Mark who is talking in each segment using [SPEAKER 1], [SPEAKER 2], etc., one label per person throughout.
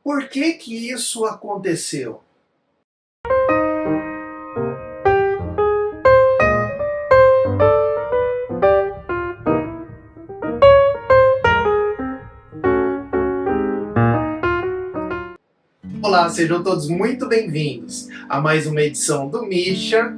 [SPEAKER 1] Por que que isso aconteceu? Olá, sejam todos muito bem-vindos a mais uma edição do Misha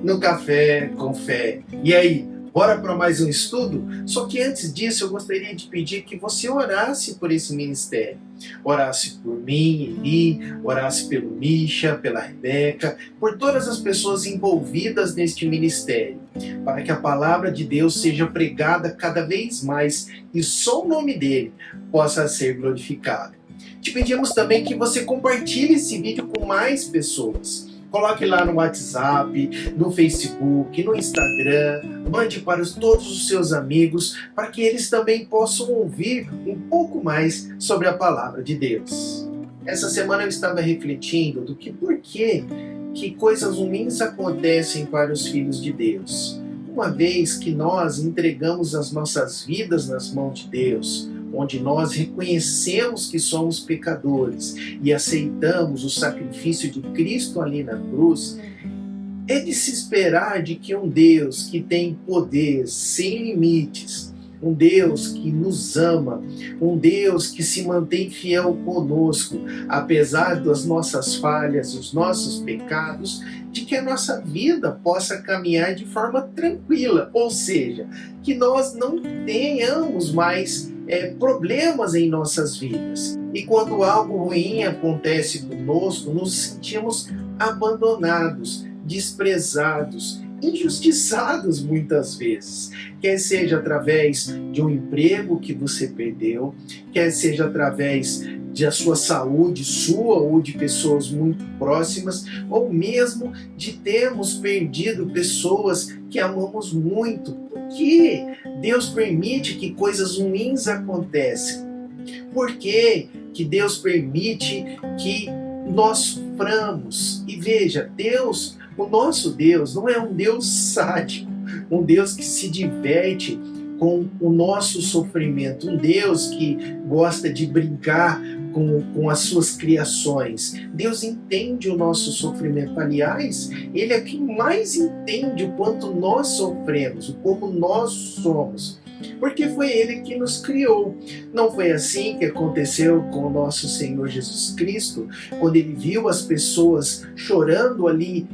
[SPEAKER 1] no Café com Fé. E aí, bora para mais um estudo? Só que antes disso eu gostaria de pedir que você orasse por esse ministério. Orasse por mim, Eli, orasse pelo Misha, pela Rebeca, por todas as pessoas envolvidas neste ministério, para que a palavra de Deus seja pregada cada vez mais e só o nome dele possa ser glorificado. Te pedimos também que você compartilhe esse vídeo com mais pessoas. Coloque lá no WhatsApp, no Facebook, no Instagram, mande para todos os seus amigos, para que eles também possam ouvir um pouco mais sobre a palavra de Deus. Essa semana eu estava refletindo do que por que coisas ruins acontecem para os filhos de Deus. Uma vez que nós entregamos as nossas vidas nas mãos de Deus, onde nós reconhecemos que somos pecadores e aceitamos o sacrifício de Cristo ali na cruz, é de se esperar de que um Deus que tem poder sem limites, um Deus que nos ama, um Deus que se mantém fiel conosco, apesar das nossas falhas, dos nossos pecados, de que a nossa vida possa caminhar de forma tranquila, ou seja, que nós não tenhamos mais problemas em nossas vidas. E quando algo ruim acontece conosco, nos sentimos abandonados, desprezados, injustiçados muitas vezes. Quer seja através de um emprego que você perdeu, quer seja através da sua saúde, sua ou de pessoas muito próximas, ou mesmo de termos perdido pessoas que amamos muito. Por que Deus permite que coisas ruins aconteçam? Por que Deus permite que nós soframos? E veja, Deus, o nosso Deus, não é um Deus sádico, um Deus que se diverte com o nosso sofrimento, um Deus que gosta de brincar com as suas criações. Deus entende o nosso sofrimento. Aliás, Ele é quem mais entende o quanto nós sofremos, o como nós somos. Porque foi Ele que nos criou. Não foi assim que aconteceu com o nosso Senhor Jesus Cristo, quando Ele viu as pessoas chorando ali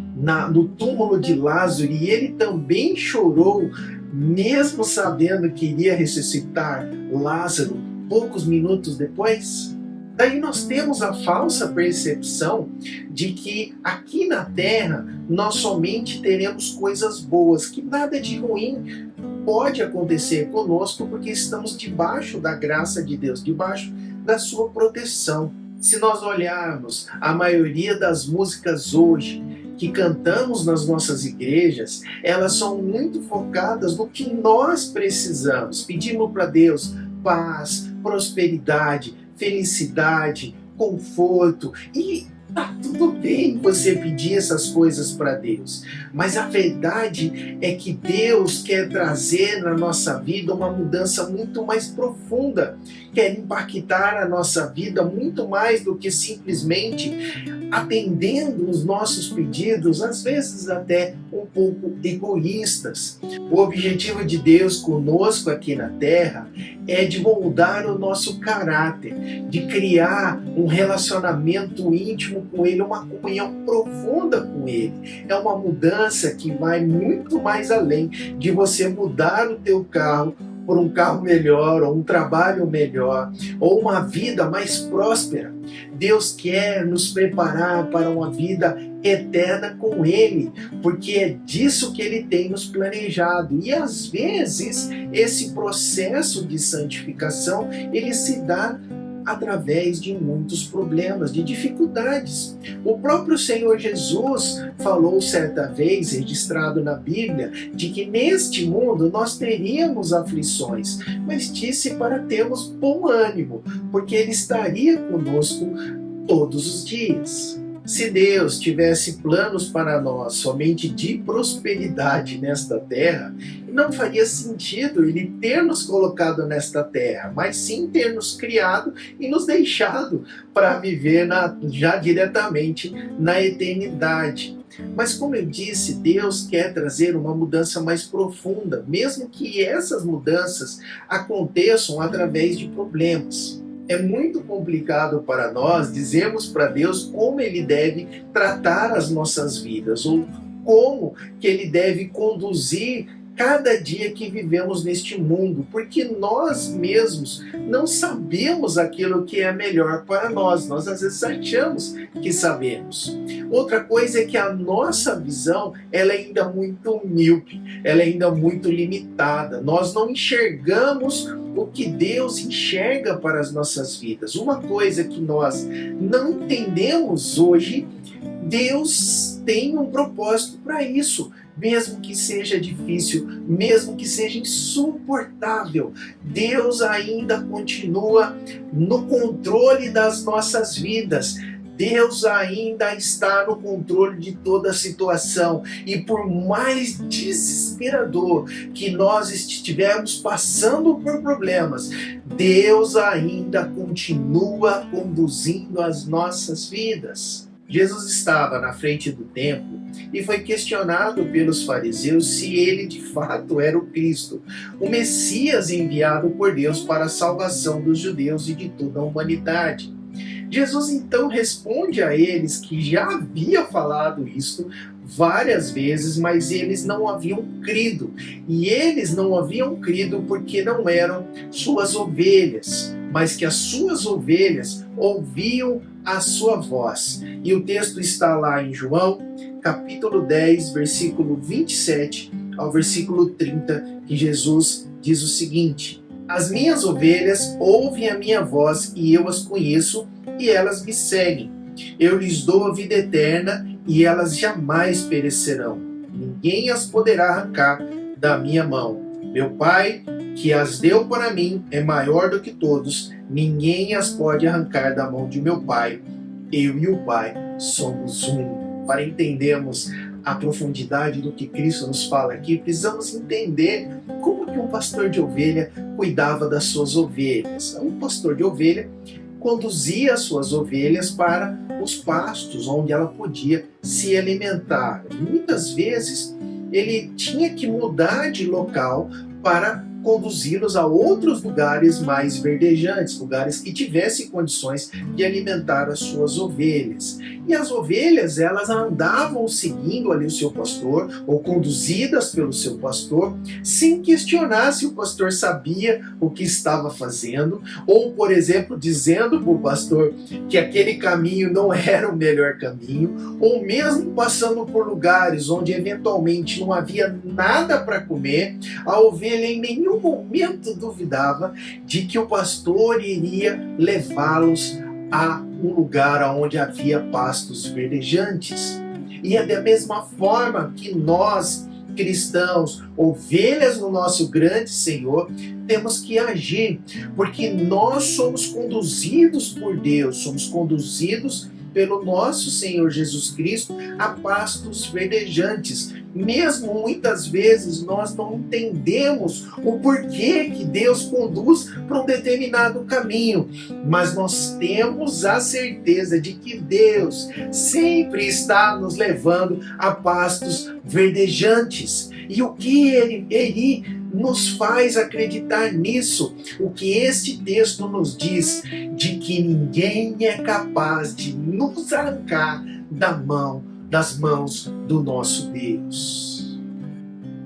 [SPEAKER 1] no túmulo de Lázaro, e Ele também chorou, mesmo sabendo que iria ressuscitar Lázaro poucos minutos depois? Daí nós temos a falsa percepção de que aqui na Terra nós somente teremos coisas boas, que nada de ruim pode acontecer conosco porque estamos debaixo da graça de Deus, debaixo da sua proteção. Se nós olharmos a maioria das músicas hoje que cantamos nas nossas igrejas, elas são muito focadas no que nós precisamos. Pedimos para Deus paz, prosperidade, felicidade, conforto, e tá tudo bem você pedir essas coisas para Deus, mas a verdade é que Deus quer trazer na nossa vida uma mudança muito mais profunda, quer impactar a nossa vida muito mais do que simplesmente atendendo os nossos pedidos, às vezes até um pouco egoístas. O objetivo de Deus conosco aqui na Terra é de moldar o nosso caráter, de criar um relacionamento íntimo com Ele, uma comunhão profunda com Ele. É uma mudança que vai muito mais além de você mudar o teu carro por um carro melhor, ou um trabalho melhor, ou uma vida mais próspera. Deus quer nos preparar para uma vida eterna com Ele, porque é disso que Ele tem nos planejado. E às vezes esse processo de santificação, ele se dá através de muitos problemas, de dificuldades. O próprio Senhor Jesus falou certa vez, registrado na Bíblia, de que neste mundo nós teríamos aflições, mas disse para termos bom ânimo, porque Ele estaria conosco todos os dias. Se Deus tivesse planos para nós somente de prosperidade nesta terra, não faria sentido Ele ter nos colocado nesta terra, mas sim ter nos criado e nos deixado para viver já diretamente na eternidade. Mas como eu disse, Deus quer trazer uma mudança mais profunda, mesmo que essas mudanças aconteçam através de problemas. É muito complicado para nós dizermos para Deus como Ele deve tratar as nossas vidas, ou como que Ele deve conduzir cada dia que vivemos neste mundo, porque nós mesmos não sabemos aquilo que é melhor para nós. Nós às vezes achamos que sabemos. Outra coisa é que a nossa visão ela é ainda muito míope, ela é ainda muito limitada. Nós não enxergamos o que Deus enxerga para as nossas vidas. Uma coisa que nós não entendemos hoje, Deus tem um propósito para isso. Mesmo que seja difícil, mesmo que seja insuportável, Deus ainda continua no controle das nossas vidas. Deus ainda está no controle de toda a situação. E por mais desesperador que nós estivermos passando por problemas, Deus ainda continua conduzindo as nossas vidas. Jesus estava na frente do templo e foi questionado pelos fariseus se ele de fato era o Cristo, o Messias enviado por Deus para a salvação dos judeus e de toda a humanidade. Jesus então responde a eles que já havia falado isto várias vezes, mas eles não haviam crido. E eles não haviam crido porque não eram suas ovelhas, mas que as suas ovelhas ouviam a sua voz. E o texto está lá em João, capítulo 10, versículo 27 ao versículo 30, que Jesus diz o seguinte: As minhas ovelhas ouvem a minha voz e eu as conheço e elas me seguem. Eu lhes dou a vida eterna e elas jamais perecerão. Ninguém as poderá arrancar da minha mão. Meu Pai, que as deu para mim, é maior do que todos. Ninguém as pode arrancar da mão de meu Pai. Eu e o Pai somos um. Para entendermos a profundidade do que Cristo nos fala aqui, precisamos entender como que um pastor de ovelha cuidava das suas ovelhas. Um pastor de ovelha conduzia as suas ovelhas para os pastos, onde ela podia se alimentar. Muitas vezes ele tinha que mudar de local para conduzi-los a outros lugares mais verdejantes, lugares que tivessem condições de alimentar as suas ovelhas. E as ovelhas, elas andavam seguindo ali o seu pastor, ou conduzidas pelo seu pastor, sem questionar se o pastor sabia o que estava fazendo, ou, por exemplo, dizendo para o pastor que aquele caminho não era o melhor caminho, ou mesmo passando por lugares onde eventualmente não havia nada para comer, a ovelha em nenhum momento duvidava de que o pastor iria levá-los a um lugar onde havia pastos verdejantes. E é da mesma forma que nós, cristãos, ovelhas do nosso grande Senhor, temos que agir, porque nós somos conduzidos por Deus, somos conduzidos pelo nosso Senhor Jesus Cristo a pastos verdejantes. Mesmo muitas vezes nós não entendemos o porquê que Deus conduz para um determinado caminho, mas nós temos a certeza de que Deus sempre está nos levando a pastos verdejantes. E o que Ele nos faz acreditar nisso? O que este texto nos diz? De que ninguém é capaz de nos arrancar das mãos do nosso Deus.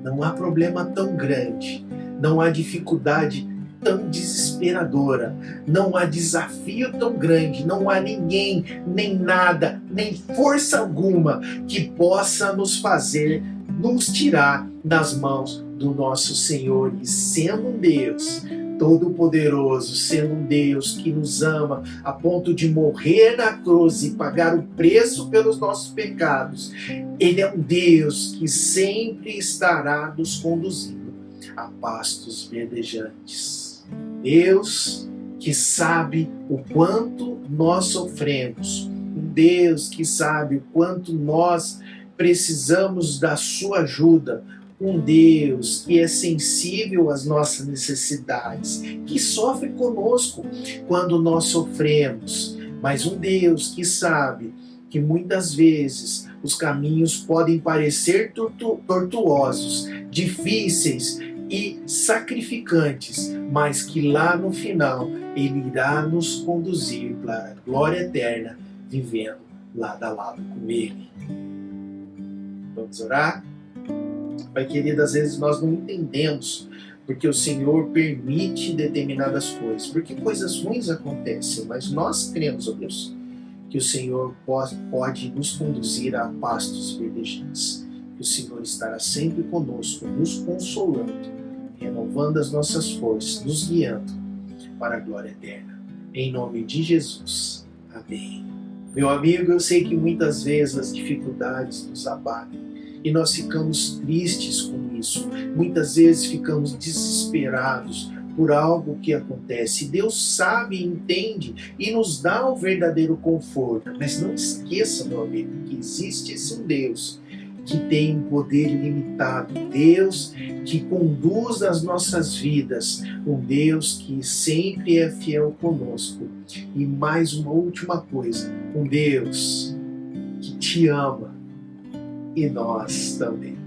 [SPEAKER 1] Não há problema tão grande, não há dificuldade tão desesperadora, não há desafio tão grande, não há ninguém, nem nada, nem força alguma que possa nos tirar das mãos do nosso Senhor. E sendo um Deus Todo-Poderoso, sendo um Deus que nos ama a ponto de morrer na cruz e pagar o preço pelos nossos pecados, Ele é um Deus que sempre estará nos conduzindo a pastos verdejantes. Deus que sabe o quanto nós sofremos, um Deus que sabe o quanto nós precisamos da sua ajuda, um Deus que é sensível às nossas necessidades, que sofre conosco quando nós sofremos, mas um Deus que sabe que muitas vezes os caminhos podem parecer tortuosos, difíceis e sacrificantes, mas que lá no final Ele irá nos conduzir para a glória eterna, vivendo lado a lado com Ele. Vamos orar? Pai querido, às vezes nós não entendemos porque o Senhor permite determinadas coisas, porque coisas ruins acontecem, mas nós cremos, ó Deus, que o Senhor pode nos conduzir a pastos verdejantes, que o Senhor estará sempre conosco, nos consolando, renovando as nossas forças, nos guiando para a glória eterna. Em nome de Jesus. Amém. Meu amigo, eu sei que muitas vezes as dificuldades nos abatem e nós ficamos tristes com isso. Muitas vezes ficamos desesperados por algo que acontece. Deus sabe, entende e nos dá o verdadeiro conforto. Mas não esqueça, meu amigo, que existe esse Deus que tem um poder ilimitado, Deus que conduz as nossas vidas, um Deus que sempre é fiel conosco. E mais uma última coisa, um Deus que te ama e nós também.